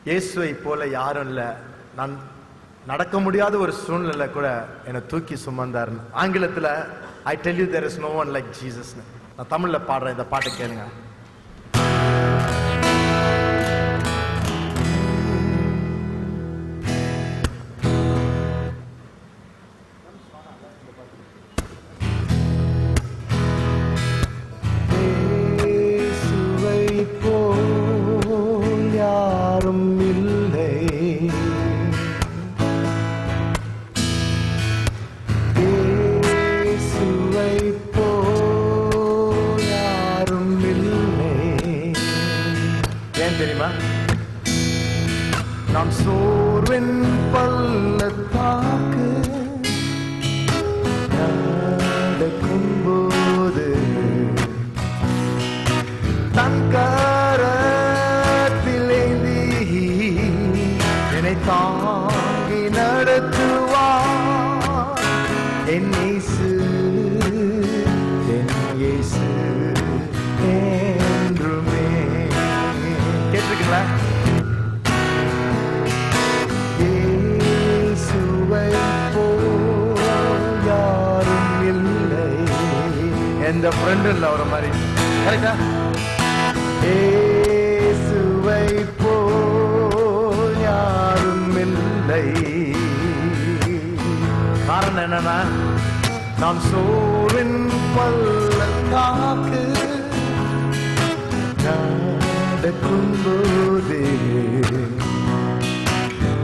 இயேசுவை போல யாரும் இல்லை. நான் நடக்க முடியாத ஒரு சூழ்நிலை கூட என்னை தூக்கி சுமந்தார். ஆங்கிலத்தில் I tell you there is no one like Jesus. நான் தமிழ்ல பாடுறேன், இந்த பாட்டை கேளுங்க. தெரியுமா? நான் சோர்வின் பள்ளத்தாக்கு நடக்கும்போது தன் கரத்திலேந்தி என்னை தாங்கி நடத்துவார் என் இயேசு, என் இயேசு என்றுமே. கேட்டிருக்கீங்களா? இயேசுவை போல் யாரும் இல்லை. எந்த ஃப்ரெண்டும் இல்லை அவரை மாதிரி. கரெக்டா? இயேசுவை போல் யாரும் இல்லை. காரணம் என்னன்னா, நாம் சோரின் பள்ளத்தாக்கு நடக்கும்போது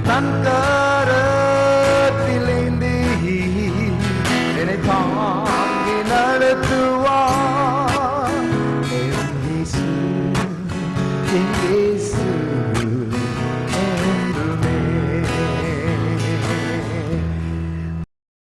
தன்